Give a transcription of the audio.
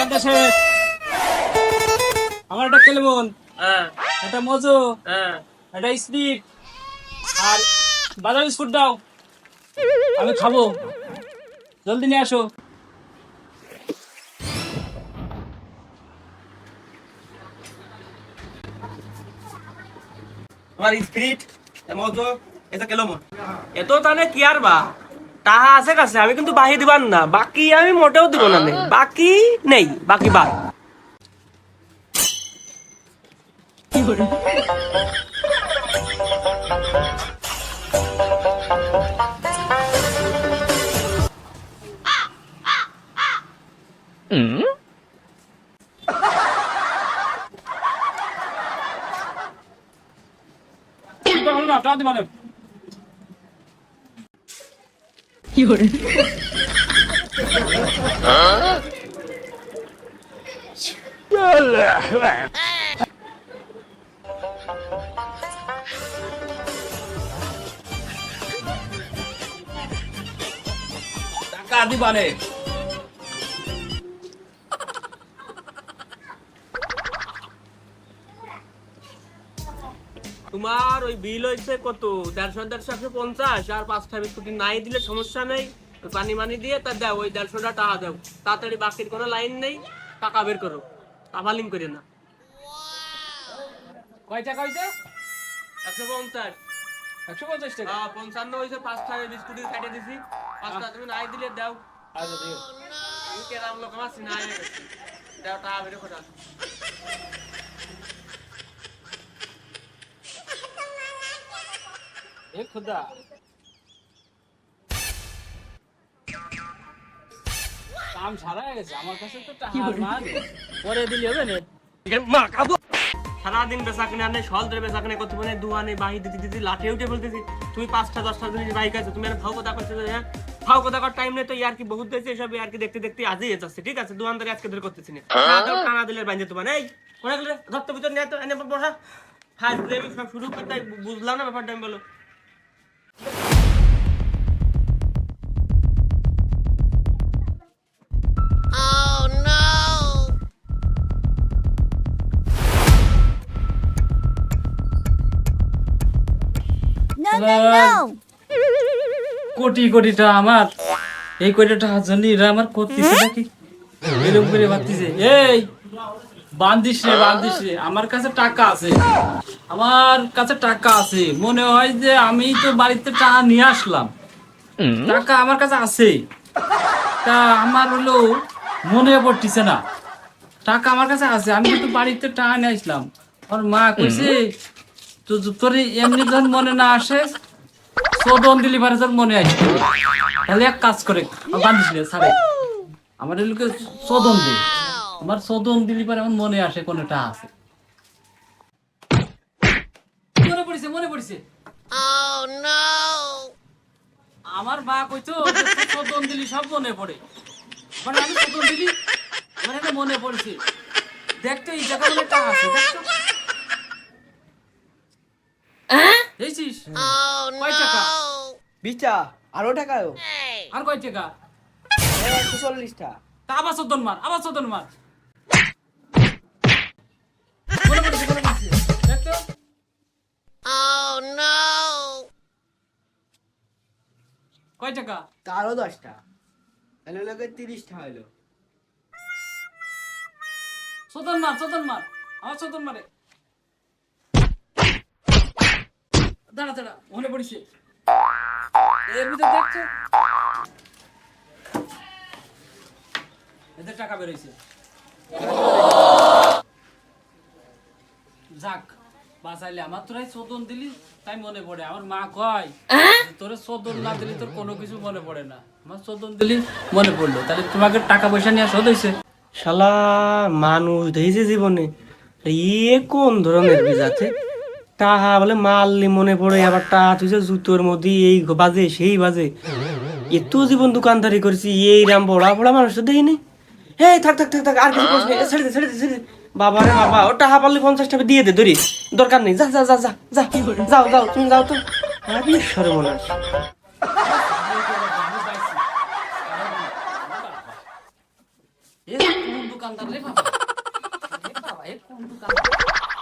দোকানটা শেষ। আমার একটা কেলেমন, একটা মজো, একটা স্পিড আর বাজার বিস্কুট দাও, আমি খাবো। জলদি নিয়ে আসো। তোমার স্পিরিট মজো এটা কেলেমন এত তানে কি আর বা টাহা আছে কাছে আমি কিন্তু বাহি দিবান না, বাকি আমি মোটেও দিব না, বাকি নেই, বাকি বাদ। টাকা দিবানে। তোমার ওই বিল হয়েছে কত? 150, 150, 150 আর 5টা বিস্কুট নাই দিলে সমস্যা নেই, ওই পানি মানি দিয়ে তা দাও, ওই 150টা টাকা দাও তাড়াতাড়ি, বাকির কোনো লাইন নেই, টাকা বের করো, আভালিং করে না। কয় টাকা হয়েছে? 150, 150 টাকা। 55 হয়েছে, 5টা বিস্কুট কাটে দিছি, 5টা তুমি নাই দিলে দাও। আচ্ছা দিও। তুমি কেরাম লোক আমার সিনা হয়ে গেছে, দাও টাকা বের করো। এ খুদা, কাম সারা হয়ে গেছে, আমার কাছে তো টাকা মার পরে দিলে হবে না। সারাদিন বেচা কিনা নেই, সল ধরে বেচা কিনা করতে পারে, দুয়ানে বাহি দিতে দিতে লাঠে উঠে বলতেছি তুমি 5টা 10টা জিনিস বাইক আছে, তুমি আর ফাও কথা করছো, হ্যাঁ ফাও কথা করার টাইম নেই তো, ইয়ার কি বহুত দিয়েছে এসব, ইয়ার কি দেখতে দেখতে আজই যাচ্ছে, ঠিক আছে দোকানদারি আজকে ধরে করতেছি না, টানা দিলে বাইন্দে তোমার এই কোনে গেলে ধরতে ভিতর নিয়ে তো এনে বসা ফার্স্ট ডে সব শুরু করতে বুঝলাম না ব্যাপারটা, আমি বলো কোটি কোটিটা আমার, এই কোটি টাকার জন্য এরা আমার করতেছে নাকি এরকম করে ভাবতেছে। এই বান্দিস রে, বান্দিস রে, আমার কাছে টাকা আছে, আমার কাছে টাকা আছে, মনে হয় যে আমি তো বাড়িতে টাকা নিয়ে আসলাম, টাকা আমার কাছে আছে, তা আমার হলো মনে পড়তেছে না, টাকা আমার কাছে আছে, আমি কিন্তু বাড়িতে টাকা নিয়ে আসলাম। আমার মা কইছে তো তোর এমনি যখন মনে না আসে, চোদন দিলি পারে তোর মনে আসবে, তাহলে এক কাজ করে বান্ধিস রে সারে, আমার এই লোকে চোদন দে, আমার চোদন দিলি পারে আমার মনে আসে কোনটা আছে। মনে পড়ছে, মনে পড়ছে, আমার মা কইতো চোদন দিলি সব মনে পড়ে, মানে আমি চোদন দিলি মানে এটা মনে পড়ছে, দেখতো এই জায়গা মনে টাকা আছে, দেখতো দেখছিস কয় টাকা? 20টা আরো টাকাও আর কয় টাকা? 140টা। তা আবার চোদন মার, আবার চোদন মার, মনে পড়ছে, মনে পড়ছে, দেখতো কয় টাকা? আরো 10টা, তাহলে লোকে 30টা হইলো। চোদন মার, চোদন মার, আমার চোদন মারে, দাঁড়া দাঁড়া, মনে পড়ছে, এর ভিতরে দেখছো এদের টাকা বেরোইছে, যাক বাঁচাইলে, আমার তোরাই চোদন দিলি তাই মনে পড়ে। আমার মা কয় তোরে চোদন না দিলি তোর কোনো কিছু মনে পড়ে না, আমার চোদন দিলি মনে পড়লো, তাহলে তোমাকে টাকা পয়সা নিয়ে শোধ হয়েছে। শালা মানুষ দেখেছে জীবনে ইয়ে কোন ধরনের বিজাতে, টাহা বলে মারলি মনে পড়ে, আবার টাহা তুই জুতোর মধ্যে এই বাজে সেই বাজে, এত জীবন দোকানদারি করেছি, এই রাম বড়া বড়া মানুষ তো দেখিনি। এই থাক থাক থাক থাক, আর কিছু করিস না, ছেড়ে দে ছেড়ে দে ছেড়ে দে, বাবা রে বাবা, ও টাহা পারলে 50 টাকা দিয়ে দে, ধরি দরকার নেই, যা যা যা যা যা, যাও যাও তুমি যাও তো, আরে সর্বনাশ। কোন দোকানদার রে বাবা, এ বাবা, এ কোন দোকানদার?